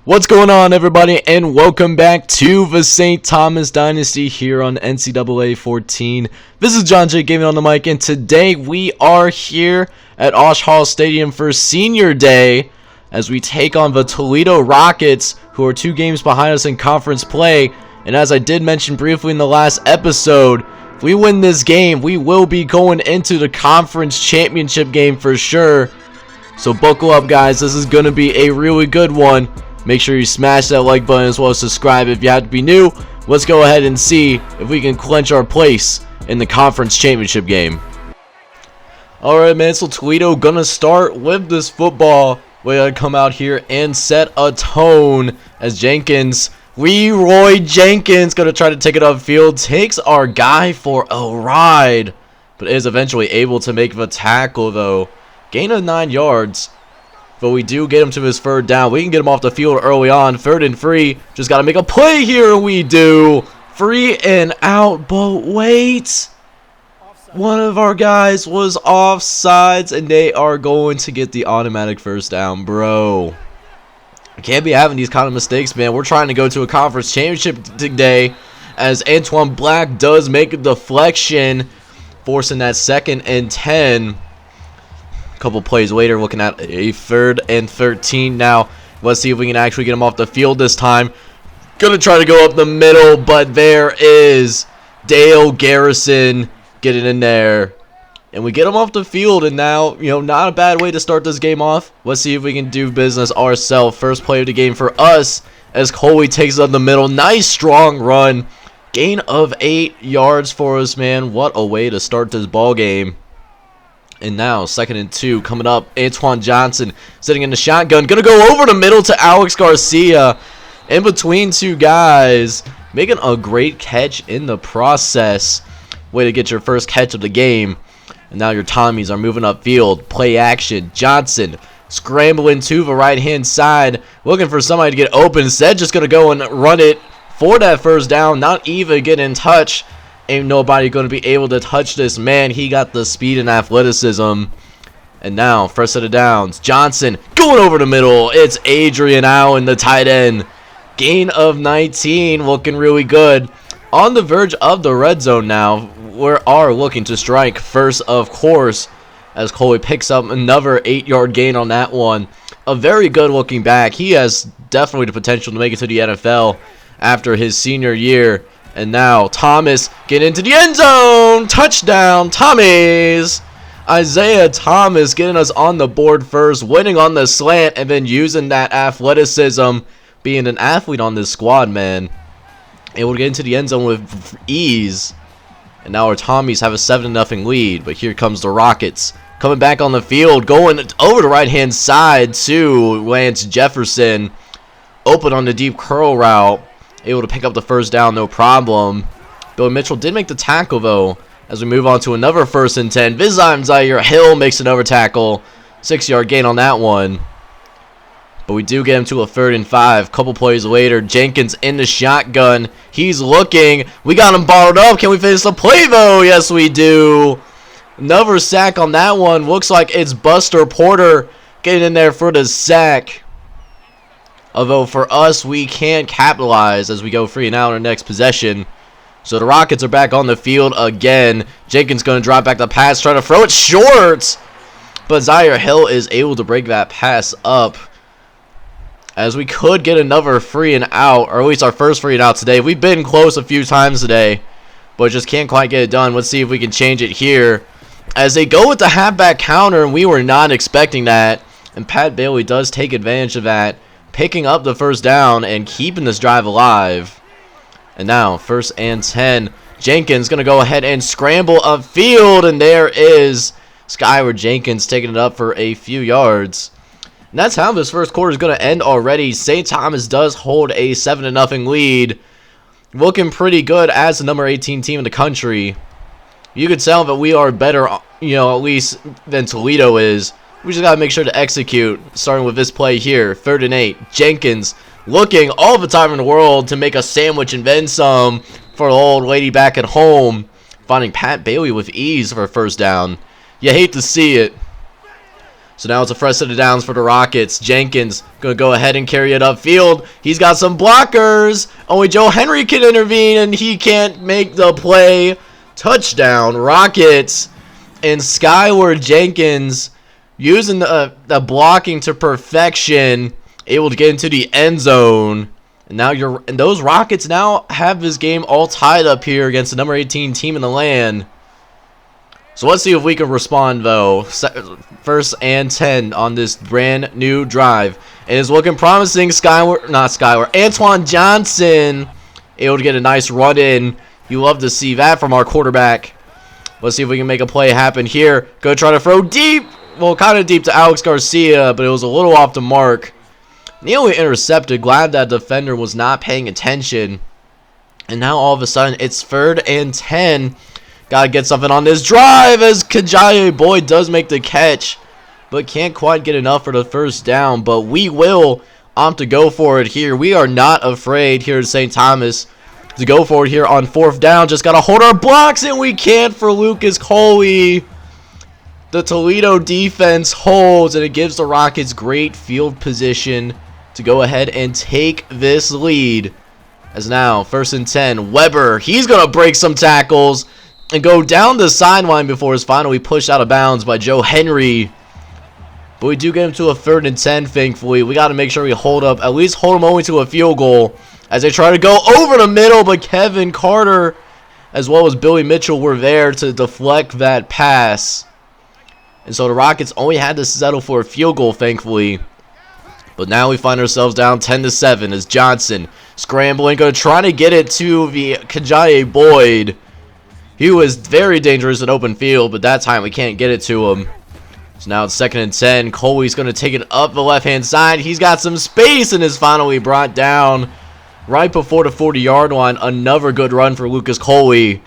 What's going on, everybody, and welcome back to the St. Thomas Dynasty here on NCAA 14. This is John J. Gaming on the mic, and today we are here at Osh Hall Stadium for Senior Day as we take on the Toledo Rockets, who are 2 games behind us in conference play. And as I did mention briefly in the last episode, if we win this game, we will be going into the conference championship game for sure. So buckle up, guys. This is going to be a really good one. Make sure you smash that like button as well as subscribe if you have to be new. Let's go ahead and see if we can clinch our place in the conference championship game. Alright, man, so Toledo gonna start with this football. We gotta come out here and set a tone as Leroy Jenkins, gonna try to take it upfield. Takes our guy for a ride, but is eventually able to make the tackle though. Gain of 9 yards. But we do get him to his 3rd down. We can get him off the field early on. 3rd and 3. Just got to make a play here. We do. 3 and out. But wait. One of our guys was offsides. And they are going to get the automatic 1st down, bro. I can't be having these kind of mistakes, man. We're trying to go to a conference championship today. As Antoine Black does make a deflection. Forcing that 2nd and 10. Couple plays later, looking at a 3rd and 13 now. Let's see if we can actually get him off the field this time. Gonna try to go up the middle, but there is Dale Garrison getting in there. And we get him off the field, and now, not a bad way to start this game off. Let's see if we can do business ourselves. First play of the game for us as Coley takes it up the middle. Nice strong run. Gain of 8 yards for us, man. What a way to start this ball game. And now, 2nd and 2 coming up. Antoine Johnson sitting in the shotgun. Going to go over the middle to Alex Garcia. In between 2 guys. Making a great catch in the process. Way to get your first catch of the game. And now your Tommies are moving upfield. Play action. Johnson scrambling to the right-hand side. Looking for somebody to get open. Instead, just going to go and run it for that 1st down. Not even get in touch. Ain't nobody going to be able to touch this man. He got the speed and athleticism. And now, first set of downs. Johnson going over the middle. It's Adrian Allen, the tight end. Gain of 19. Looking really good. On the verge of the red zone now. We are looking to strike first, of course. As Coley picks up another 8-yard gain on that one. A very good looking back. He has definitely the potential to make it to the NFL after his senior year. And now Thomas getting into the end zone. Touchdown, Tommies. Isaiah Thomas getting us on the board first, winning on the slant, and then using that athleticism, being an athlete on this squad, man. Able to get into the end zone with ease. And now our Tommies have a 7-0 lead. But here comes the Rockets. Coming back on the field, going over the right-hand side to Lance Jefferson. Open on the deep curl route. Able to pick up the 1st down, no problem. Bill Mitchell did make the tackle, though, as we move on to another 1st and 10. This time, Zaire Hill makes another tackle. 6-yard gain on that one. But we do get him to a 3rd and 5. Couple plays later, Jenkins in the shotgun. He's looking. We got him bottled up. Can we finish the play, though? Yes, we do. Another sack on that one. Looks like it's Buster Porter getting in there for the sack. Although for us, we can't capitalize as we go 3 and out on our next possession. So the Rockets are back on the field again. Jenkins going to drop back the pass, trying to throw it short. But Zaire Hill is able to break that pass up. As we could get another 3 and out, or at least our first 3 and out today. We've been close a few times today, but just can't quite get it done. Let's see if we can change it here. As they go with the halfback counter, and we were not expecting that. And Pat Bailey does take advantage of that, picking up the 1st down and keeping this drive alive. And now, 1st and 10. Jenkins going to go ahead and scramble upfield. And there is Skylar Jenkins taking it up for a few yards. And that's how this first quarter is going to end already. St. Thomas does hold a 7-0 lead. Looking pretty good as the number 18 team in the country. You could tell that we are better, at least than Toledo is. We just got to make sure to execute, starting with this play here. 3rd and 8. Jenkins looking all the time in the world to make a sandwich and then some for the old lady back at home. Finding Pat Bailey with ease for a 1st down. You hate to see it. So now it's a fresh set of downs for the Rockets. Jenkins going to go ahead and carry it upfield. He's got some blockers. Only Joe Henry can intervene, and he can't make the play. Touchdown, Rockets. And Skyward Jenkins using the blocking to perfection, able to get into the end zone. And now those Rockets now have this game all tied up here against the number 18 team in the land. So let's see if we can respond, though. First and 10 on this brand new drive. And it's looking promising. Antoine Johnson able to get a nice run in. You love to see that from our quarterback. Let's see if we can make a play happen here. Go try to throw deep. Well, kind of deep to Alex Garcia, but it was a little off the mark. Nearly intercepted. Glad that defender was not paying attention. And now all of a sudden, it's 3rd and 10. Gotta get something on this drive as Kajaye Boyd does make the catch, but can't quite get enough for the first down. But we will opt to go for it here. We are not afraid here at St. Thomas to go for it here on 4th down. Just gotta hold our blocks, and we can't for Lucas Coley. The Toledo defense holds, and it gives the Rockets great field position to go ahead and take this lead. As now, 1st and 10, Weber, he's gonna break some tackles and go down the sideline before it's finally pushed out of bounds by Joe Henry. But we do get him to a 3rd and 10, thankfully. We got to make sure we at least hold him only to a field goal as they try to go over the middle, but Kevin Carter as well as Billy Mitchell were there to deflect that pass. And so the Rockets only had to settle for a field goal, thankfully. But now we find ourselves down 10-7 as Johnson scrambling, going to try to get it to the Kajaye Boyd. He was very dangerous in open field, but that time we can't get it to him. So now it's 2nd and 10. Coley's going to take it up the left-hand side. He's got some space and is finally brought down right before the 40-yard line. Another good run for Lucas Coley.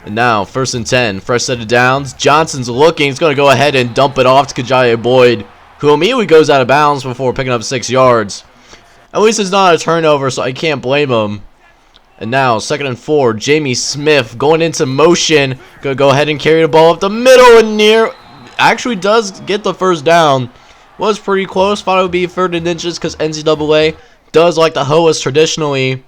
And now 1st and 10. Fresh set of downs. Johnson's looking. He's going to go ahead and dump it off to Kajaye Boyd, who immediately goes out of bounds before picking up 6 yards. At least it's not a turnover, so I can't blame him. And now, 2nd and 4, Jamie Smith going into motion. Gonna go ahead and carry the ball up the middle and actually does get the first down. Was pretty close. Thought it would be 3rd and inches because NCAA does like to hoe us traditionally.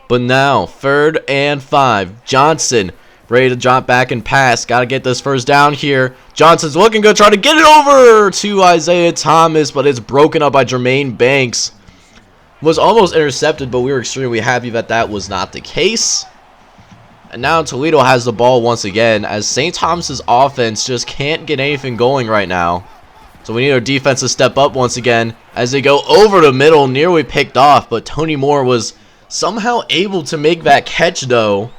But now, 3rd and 5. Johnson ready to drop back and pass. Gotta get this first down here. Johnson's looking good. Try to get it over to Isaiah Thomas, but it's broken up by Jermaine Banks. Was almost intercepted, but we were extremely happy that that was not the case. And now Toledo has the ball once again as St. Thomas's offense just can't get anything going right now. So we need our defense to step up once again as they go over the middle, nearly picked off, but Tony Moore was somehow able to make that catch though.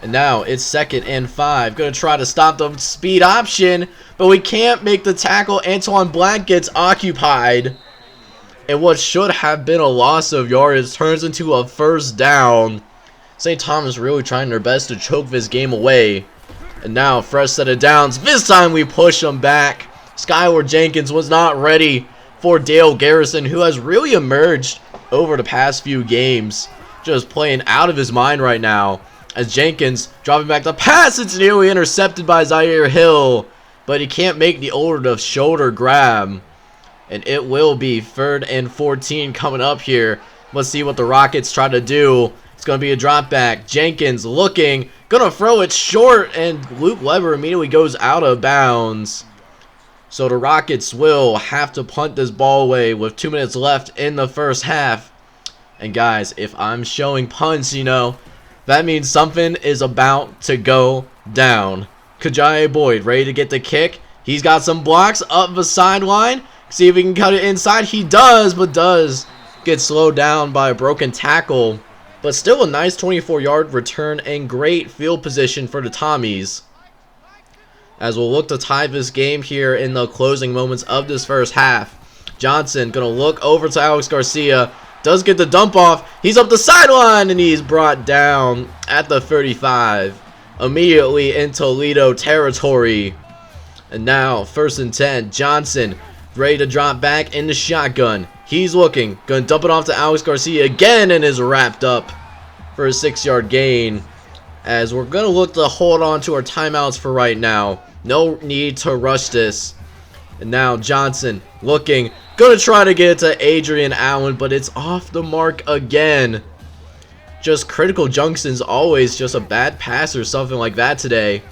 And now it's 2nd and 5. Going to try to stop the speed option, but we can't make the tackle. Antoine Black gets occupied. And what should have been a loss of yardage turns into a first down. St. Thomas really trying their best to choke this game away. And now, fresh set of downs. This time we push them back. Skyward Jenkins was not ready for Dale Garrison, who has really emerged over the past few games. Just playing out of his mind right now. As Jenkins dropping back the pass. It's nearly intercepted by Zaire Hill. But he can't make the over-the-shoulder grab. And it will be 3rd and 14 coming up here. Let's see what the Rockets try to do. It's going to be a drop back. Jenkins looking. Going to throw it short. And Luke Weber immediately goes out of bounds. So the Rockets will have to punt this ball away with 2 minutes left in the first half. And guys, if I'm showing punts, you know, that means something is about to go down. Kajaye Boyd ready to get the kick. He's got some blocks up the sideline. See if he can cut it inside. He does, but does get slowed down by a broken tackle. But still a nice 24-yard return and great field position for the Tommies. As we'll look to tie this game here in the closing moments of this first half. Johnson going to look over to Alex Garcia. Does get the dump off. He's up the sideline and he's brought down at the 35. Immediately in Toledo territory. And now 1st and 10. Johnson ready to drop back in the shotgun. He's looking. Going to dump it off to Alex Garcia again and is wrapped up for a 6-yard gain. As we're going to look to hold on to our timeouts for right now. No need to rush this. And now Johnson looking. Gonna try to get it to Adrian Allen, but it's off the mark again. Just critical junctions, always just a bad pass or something like that today.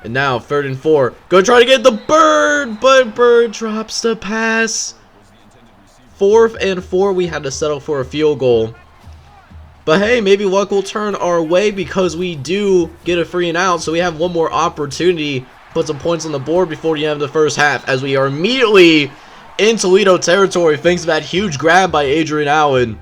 And now 3rd and 4. Gonna try to get the Bird, but Bird drops the pass. 4th and 4. We had to settle for a field goal. But hey, maybe luck will turn our way because we do get a free and out. So we have one more opportunity. Put some points on the board before the end of the first half, as we are immediately in Toledo territory thanks to that huge grab by Adrian Allen.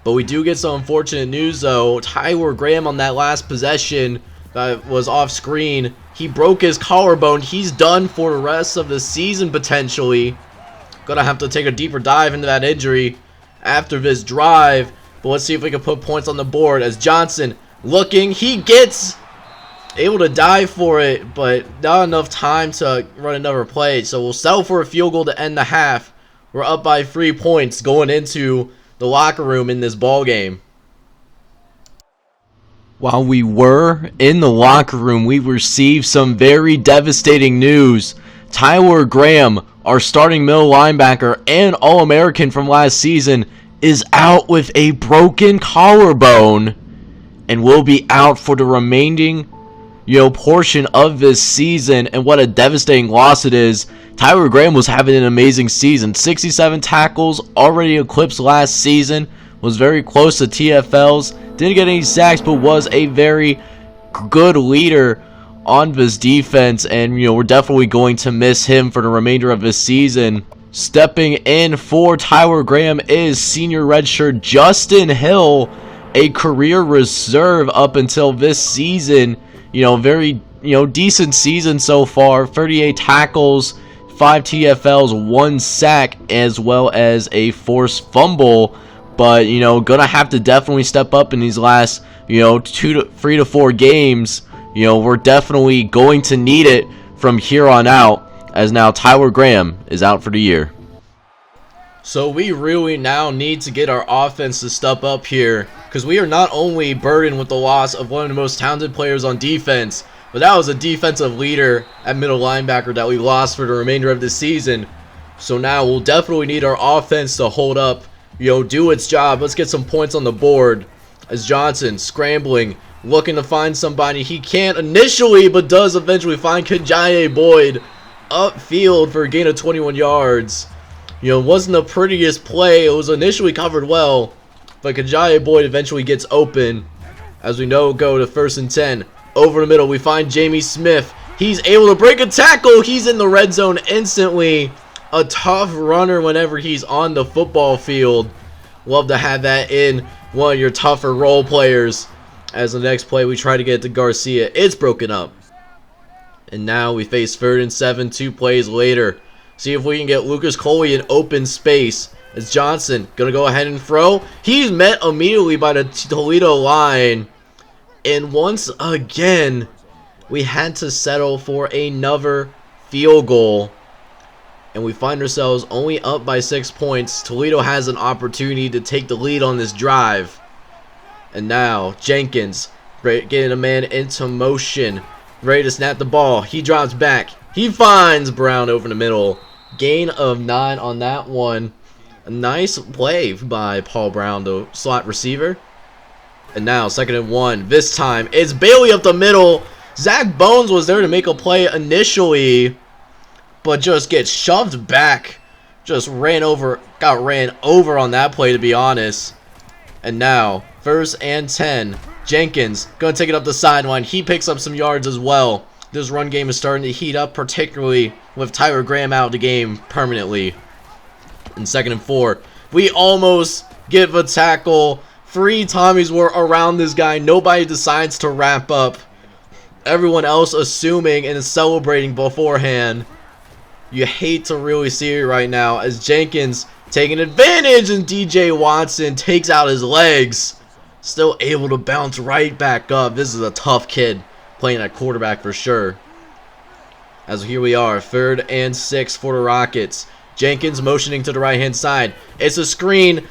But we do get some unfortunate news though. Tyler Graham on that last possession that was off screen, he broke his collarbone. He's done for the rest of the season potentially. Gonna have to take a deeper dive into that injury after this drive. But let's see if we can put points on the board as Johnson looking. He gets able to dive for it, but not enough time to run another play. So we'll settle for a field goal to end the half. We're up by 3 points going into the locker room in this ball game. While we were in the locker room, we received some very devastating news. Tyler Graham, our starting middle linebacker and All-American from last season, is out with a broken collarbone and will be out for the remaining portion of this season. And what a devastating loss it is. Tyler Graham was having an amazing season. 67 tackles, already eclipsed last season. Was very close to TFLs. Didn't get any sacks, but was a very good leader on this defense. And we're definitely going to miss him for the remainder of this season. Stepping in for Tyler Graham is senior redshirt Justin Hill, a career reserve up until this season. Very decent season so far. 38 tackles, 5 TFLs, 1 sack, as well as a forced fumble. But gonna have to definitely step up in these last 3 to 4 games. We're definitely going to need it from here on out, as now Tyler Graham is out for the year. So we really now need to get our offense to step up here, because we are not only burdened with the loss of one of the most talented players on defense, but that was a defensive leader at middle linebacker that we lost for the remainder of the season. So now we'll definitely need our offense to hold up, do its job. Let's get some points on the board as Johnson scrambling, looking to find somebody. He can't initially, but does eventually find Kajaye Boyd upfield for a gain of 21 yards. Wasn't the prettiest play. It was initially covered well, but Kajaye Boyd eventually gets open. As we know, go to 1st and 10. Over the middle, we find Jamie Smith. He's able to break a tackle. He's in the red zone instantly. A tough runner whenever he's on the football field. Love to have that in one of your tougher role players. As the next play, we try to get it to Garcia. It's broken up. And now we face 3rd and 7, 2 plays later. See if we can get Lucas Coley in open space. As Johnson gonna go ahead and throw. He's met immediately by the Toledo line. And once again, we had to settle for another field goal. And we find ourselves only up by 6 points. Toledo has an opportunity to take the lead on this drive. And now Jenkins getting a man into motion. Ready to snap the ball. He drops back. He finds Brown over the middle. Gain of 9 on that one. A nice play by Paul Brown, the slot receiver. And now 2nd and 1. This time it's Bailey up the middle. Zach Bones was there to make a play initially, but just gets shoved back. Just got ran over on that play, to be honest. And now 1st and 10. Jenkins gonna take it up the sideline. He picks up some yards as well. This run game is starting to heat up, particularly with Tyler Graham out of the game permanently. In 2nd and 4, we almost get a tackle. 3 Tommies were around this guy. Nobody decides to wrap up. Everyone else assuming and celebrating beforehand. You hate to really see it right now as Jenkins taking advantage, and DJ Watson takes out his legs. Still able to bounce right back up. This is a tough kid playing at quarterback for sure. As here we are, 3rd and 6 for the Rockets. Jenkins motioning to the right hand side. It's a screen.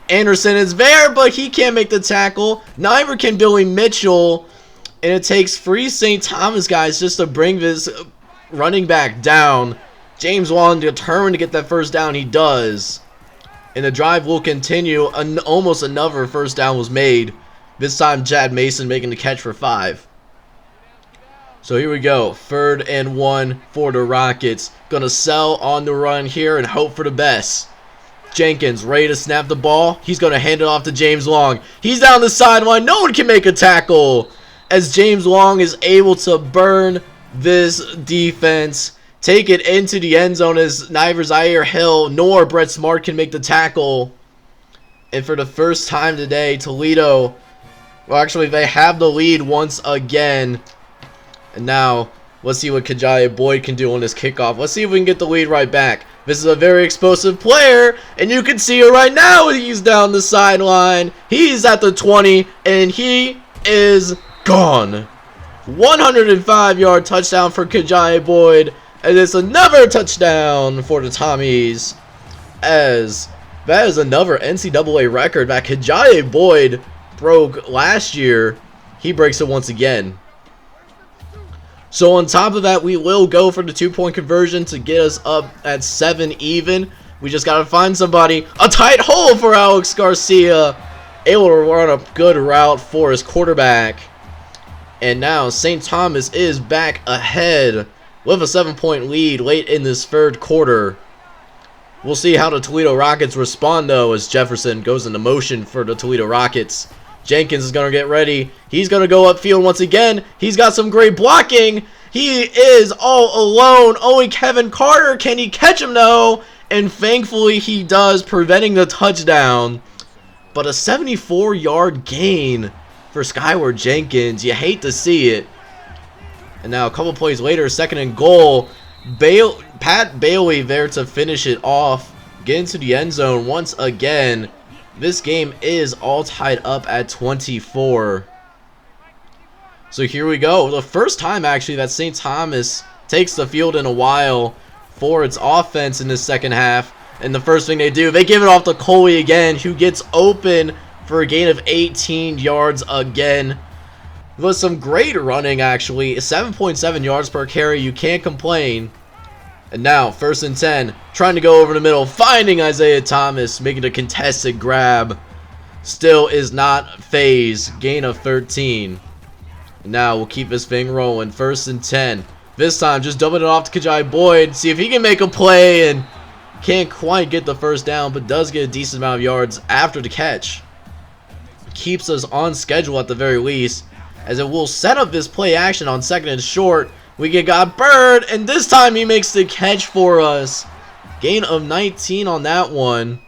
Anderson is there, but he can't make the tackle. Neither can Billy Mitchell. And it takes 3 St. Thomas guys just to bring this running back down. James Long determined to get that first down. He does. And the drive will continue. Almost another first down was made. This time, Chad Mason making the catch for 5. So here we go. 3rd and 1 for the Rockets. Gonna sell on the run here and hope for the best. Jenkins ready to snap the ball. He's gonna hand it off to James Long. He's down the sideline. No one can make a tackle, as James Long is able to burn this defense. Take it into the end zone as neither Zaire Hill nor Brett Smart can make the tackle. And for the first time today, Toledo, well, actually, they have the lead once again. And now, let's see what Kajiah Boyd can do on this kickoff. Let's see if we can get the lead right back. This is a very explosive player, and you can see it right now. He's down the sideline. He's at the 20, and he is gone. 105-yard touchdown for Kajiah Boyd. And it's another touchdown for the Tommies, as that is another NCAA record that Kajiah Boyd broke last year. He breaks it once again. So on top of that, we will go for the 2-point conversion to get us up at 7 even. We just got to find somebody. A tight hole for Alex Garcia. Able to run a good route for his quarterback. And now St. Thomas is back ahead with a 7-point lead late in this 3rd quarter. We'll see how the Toledo Rockets respond, though, as Jefferson goes into motion for the Toledo Rockets. Jenkins is going to get ready. He's going to go upfield once again. He's got some great blocking. He is all alone. Only Kevin Carter. Can he catch him, though? And thankfully, he does, preventing the touchdown. But a 74-yard gain for Skyward Jenkins. You hate to see it. And now a couple plays later, 2nd and goal. Pat Bailey there to finish it off. Get into the end zone once again. This game is all tied up at 24. So here we go. The first time actually that St. Thomas takes the field in a while for its offense in the 2nd half. And the first thing they do, they give it off to Coley again, who gets open for a gain of 18 yards again. With some great running, actually. 7.7 yards per carry. You can't complain. And now, 1st and 10. Trying to go over the middle. Finding Isaiah Thomas. Making a contested grab. Still is not phased. Gain of 13. And now, we'll keep this thing rolling. 1st and 10. This time, just dumping it off to Kajiah Boyd. See if he can make a play. And can't quite get the first down, but does get a decent amount of yards after the catch. Keeps us on schedule at the very least, as it will set up this play action on 2nd and short. We got Bird, and this time he makes the catch for us. Gain of 19 on that one.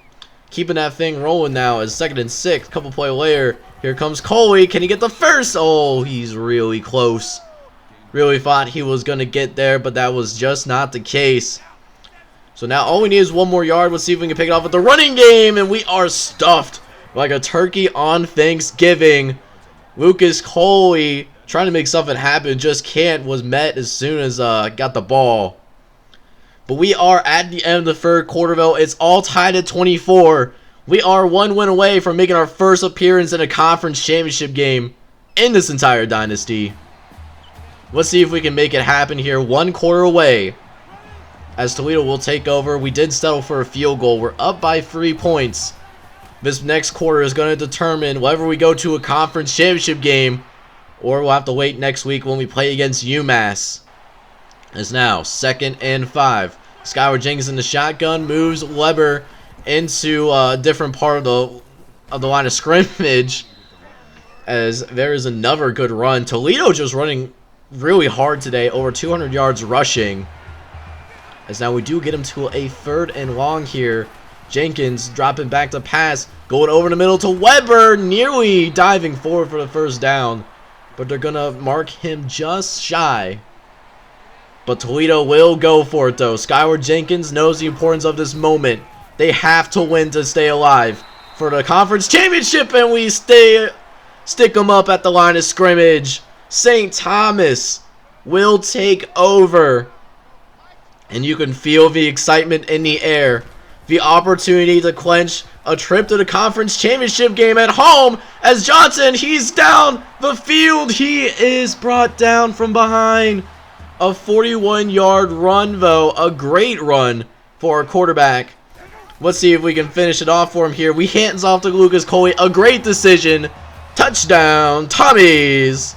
Keeping that thing rolling now as 2nd and 6. Couple play later. Here comes Coley. Can he get the first? Oh, he's really close. Really thought he was going to get there, but that was just not the case. So now all we need is 1 more yard. Let's see if we can pick it off with the running game, and we are stuffed like a turkey on Thanksgiving. Lucas Coley trying to make something happen, just can't, was met as soon as got the ball. But we are at the end of the 3rd quarter, though. It's all tied at 24. We are 1 win away from making our first appearance in a conference championship game in this entire dynasty. Let's see if we can make it happen here. 1 quarter away, as Toledo will take over. We did settle for a field goal. We're up by 3 points. This next quarter is going to determine whether we go to a conference championship game, or we'll have to wait next week when we play against UMass. It's now 2nd and 5. Skyward Jenkins in the shotgun, moves Weber into a different part of the line of scrimmage, as there is another good run. Toledo just running really hard today, over 200 yards rushing. As now we do get him to a 3rd and long here. Jenkins dropping back to pass, going over the middle to Weber, nearly diving forward for the first down, but they're gonna mark him just shy. But Toledo will go for it, though. Skyward Jenkins knows the importance of this moment. They have to win to stay alive for the conference championship, and we stick them up at the line of scrimmage. St. Thomas will take over, and you can feel the excitement in the air. The opportunity to clinch a trip to the conference championship game at home, as Johnson, he's down the field. He is brought down from behind. A 41-yard run, though. A great run for our quarterback. Let's see if we can finish it off for him here. We hands off to Lucas Coley. A great decision. Touchdown, Tommies!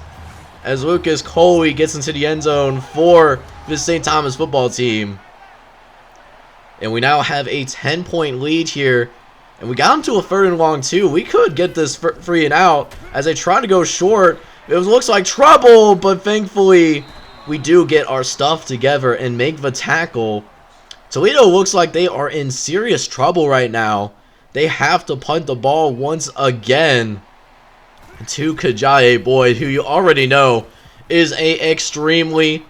As Lucas Coley gets into the end zone for the St. Thomas football team. And we now have a 10-point lead here. And we got him to a 3rd and long, too. We could get this free and out as they try to go short. It looks like trouble, but thankfully we do get our stuff together and make the tackle. Toledo looks like they are in serious trouble right now. They have to punt the ball once again to Kajaye Boyd, who you already know is a extremely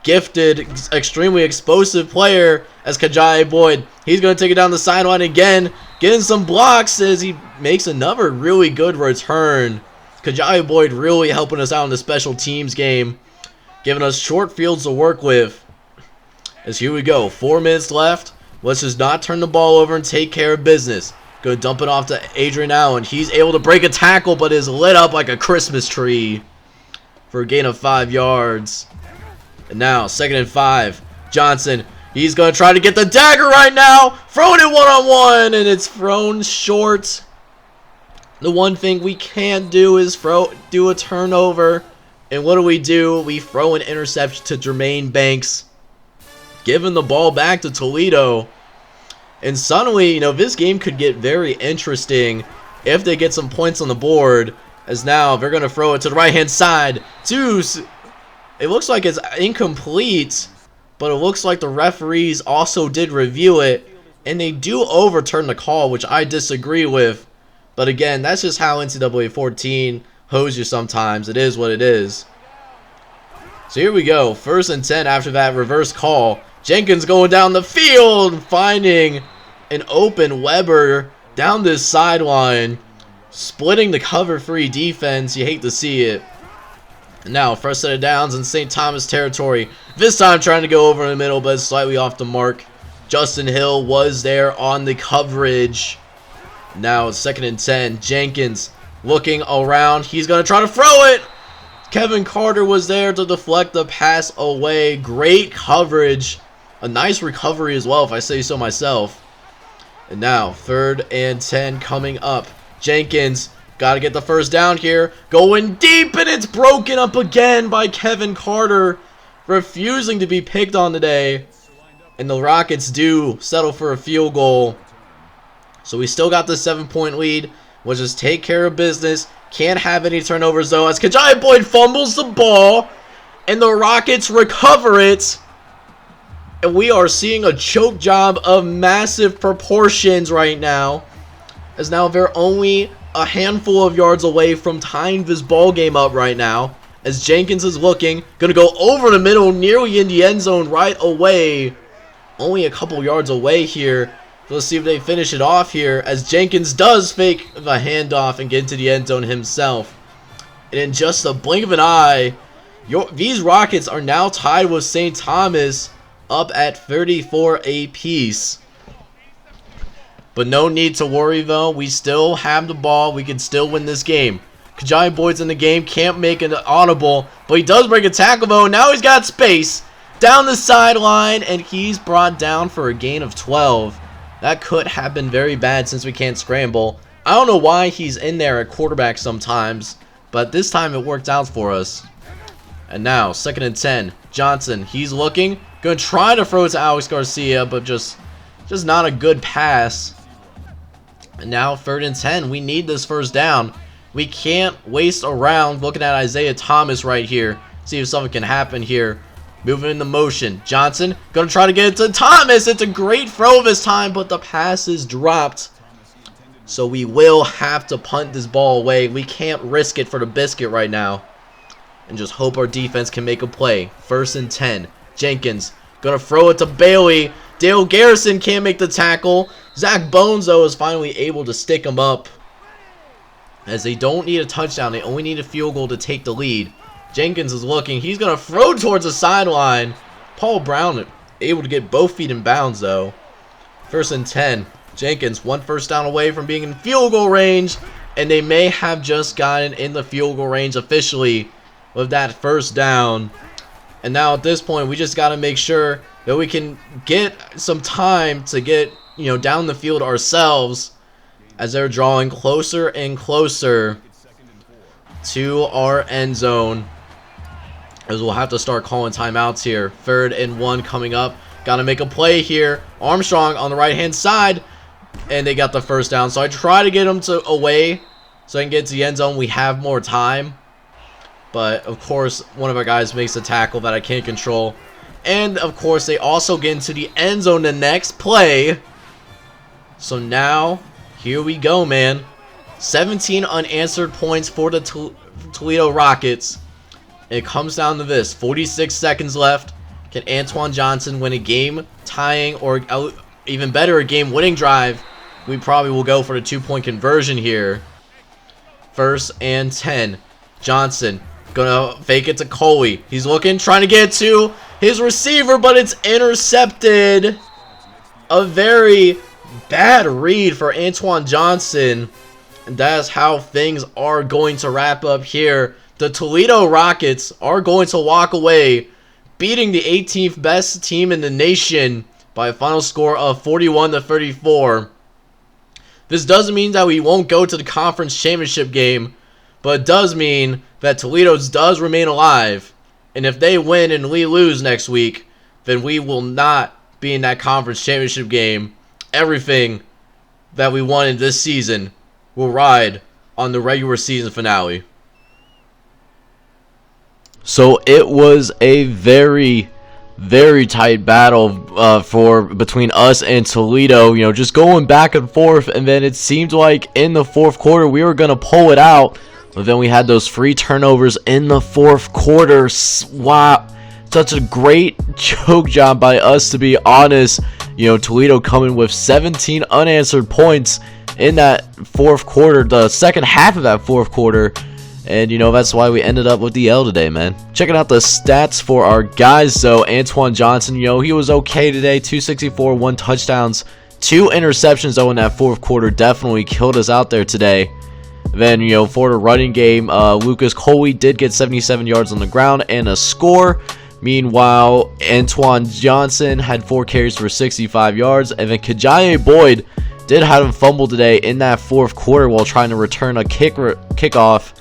gifted, extremely explosive player. As Kajaye Boyd, he's going to take it down the sideline again, getting some blocks as he makes another really good return. Kajaye Boyd really helping us out in the special teams game, giving us short fields to work with. As here we go, 4 minutes left. Let's just not turn the ball over and take care of business. Gonna dump it off to Adrian Allen. He's able to break a tackle, but is lit up like a Christmas tree for a gain of 5 yards. And now, 2nd and 5. Johnson, he's gonna try to get the dagger right now. Throwing it one-on-one, and it's thrown short. The one thing we can't do is do a turnover. And what do? We throw an interception to Jermaine Banks, giving the ball back to Toledo. And suddenly, you know, this game could get very interesting if they get some points on the board. As now, they're going to throw it to the right-hand side. It looks like it's incomplete, but it looks like the referees also did review it. And they do overturn the call, which I disagree with. But again, that's just how NCAA 14 hose you sometimes. It is what it is. So here we go. 1st and 10 after that reverse call. Jenkins going down the field, finding an open Weber down this sideline, splitting the cover 3 defense. You hate to see it. And now, first set of downs in St. Thomas territory. This time trying to go over in the middle, but slightly off the mark. Justin Hill was there on the coverage. Now it's 2nd and 10. Jenkins looking around. He's going to try to throw it. Kevin Carter was there to deflect the pass away. Great coverage. A nice recovery as well, if I say so myself. And now, 3rd and 10 coming up. Jenkins got to get the 1st down here. Going deep, and it's broken up again by Kevin Carter. Refusing to be picked on today. And the Rockets do settle for a field goal. So we still got the 7-point lead. We'll just take care of business. Can't have any turnovers though, as Kajaye Boyd fumbles the ball. And the Rockets recover it. And we are seeing a choke job of massive proportions right now. As now they're only a handful of yards away from tying this ball game up right now. As Jenkins is looking. Going to go over the middle, nearly in the end zone right away. Only a couple yards away here. Let's see if they finish it off here, as Jenkins does fake the handoff and get into the end zone himself. And in just a blink of an eye, these Rockets are now tied with St. Thomas up at 34 apiece. But no need to worry though. We still have the ball. We can still win this game. Kajaye Boyd's in the game. Can't make an audible, but he does break a tackle though. Now he's got space down the sideline, and he's brought down for a gain of 12. That could have been very bad since we can't scramble. I don't know why he's in there at quarterback sometimes, but this time it worked out for us. And now, 2nd and 10. Johnson, he's looking. Going to try to throw it to Alex Garcia, but just not a good pass. And now, 3rd and 10. We need this 1st down. We can't waste around looking at Isaiah Thomas right here. See if something can happen here. Moving into motion. Johnson going to try to get it to Thomas. It's a great throw this time, but the pass is dropped. So we will have to punt this ball away. We can't risk it for the biscuit right now. And just hope our defense can make a play. 1st and 10. Jenkins going to throw it to Bailey. Dale Garrison can't make the tackle. Zach Bones, though, is finally able to stick him up. As they don't need a touchdown. They only need a field goal to take the lead. Jenkins is looking. He's going to throw towards the sideline. Paul Brown able to get both feet in bounds, though. 1st and 10. Jenkins, 1 1st down away from being in field goal range. And they may have just gotten in the field goal range officially with that 1st down. And now at this point, we just got to make sure that we can get some time to get, down the field ourselves as they're drawing closer and closer to our end zone. As we'll have to start calling timeouts here. 3rd and 1 coming up. Got to make a play here. Armstrong on the right-hand side. And they got the first down. So I try to get them away so I can get to the end zone. We have more time. But, of course, one of our guys makes a tackle that I can't control. And, of course, they also get into the end zone the next play. So now, here we go, man. 17 unanswered points for the Toledo Rockets. It comes down to this. 46 seconds left. Can Antoine Johnson win a game-tying or even better, a game-winning drive? We probably will go for the 2-point conversion here. 1st and 10. Johnson gonna fake it to Coley. He's looking, trying to get to his receiver, but it's intercepted. A very bad read for Antoine Johnson. And that's how things are going to wrap up here. The Toledo Rockets are going to walk away, beating the 18th best team in the nation by a final score of 41-34. This doesn't mean that we won't go to the conference championship game, but it does mean that Toledo does remain alive. And if they win and we lose next week, then we will not be in that conference championship game. Everything that we wanted this season will ride on the regular season finale. So it was a very, very tight battle between us and Toledo, just going back and forth, and then it seemed like in the 4th quarter we were going to pull it out, but then we had those free turnovers in the 4th quarter. Wow, such a great choke job by us, to be honest. Toledo coming with 17 unanswered points in that 4th quarter, the second half of that 4th quarter. And, that's why we ended up with the L today, man. Checking out the stats for our guys, though. Antoine Johnson, he was okay today. 264, 1 touchdowns, 2 interceptions, though, in that 4th quarter. Definitely killed us out there today. Then, for the running game, Lucas Coley did get 77 yards on the ground and a score. Meanwhile, Antoine Johnson had 4 carries for 65 yards. And then Kajaye Boyd did have him fumble today in that 4th quarter while trying to return a kickoff.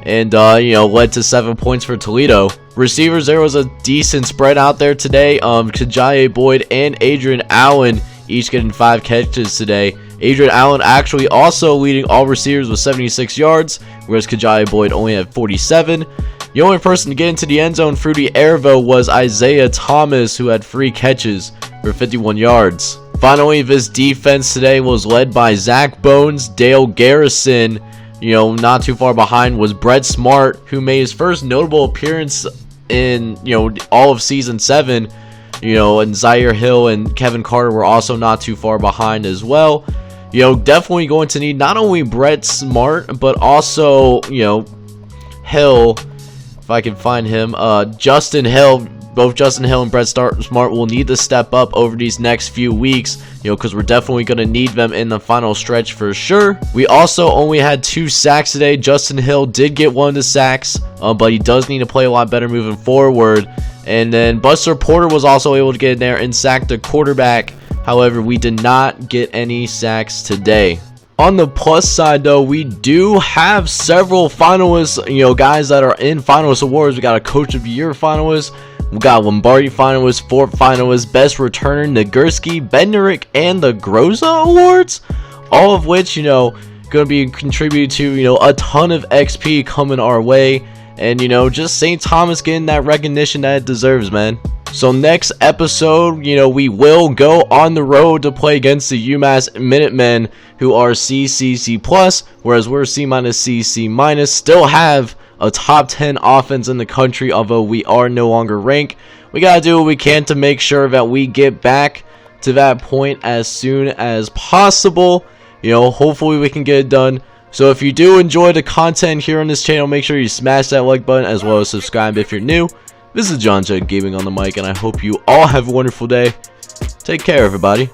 And, led to 7 points for Toledo. Receivers, there was a decent spread out there today. Kajaye Boyd and Adrian Allen each getting 5 catches today. Adrian Allen actually also leading all receivers with 76 yards, whereas Kajaye Boyd only had 47. The only person to get into the end zone through the air, though, was Isaiah Thomas, who had 3 catches for 51 yards. Finally, this defense today was led by Zach Bones, Dale Garrison. Not too far behind was Brett Smart, who made his first notable appearance in, all of Season 7. And Zaire Hill and Kevin Carter were also not too far behind as well. Definitely going to need not only Brett Smart, but also, Hill, if I can find him, Justin Hill. Both Justin Hill and Brett Smart will need to step up over these next few weeks, because we're definitely going to need them in the final stretch for sure. We also only had 2 sacks today. Justin Hill did get 1 of the sacks, but he does need to play a lot better moving forward. And then Buster Porter was also able to get in there and sack the quarterback. However, we did not get any sacks today. On the plus side, though, we do have several finalists, guys that are in finalist awards. We got a Coach of the Year finalist. We got Lombardi finalists, 4 finalists, Best Returner, Nagurski, Bednarik, and the Groza Awards. All of which, going to be contributing to, a ton of XP coming our way. And, just St. Thomas getting that recognition that it deserves, man. So next episode, we will go on the road to play against the UMass Minutemen, who are CCC+, whereas we're C-, CC-. Still have a top 10 offense in the country, although we are no longer ranked. We gotta do what we can to make sure that we get back to that point as soon as possible. Hopefully we can get it done. So if you do enjoy the content here on this channel, make sure you smash that like button as well as subscribe if you're new. This is John J Gaming on the mic, and I hope you all have a wonderful day. Take care, everybody.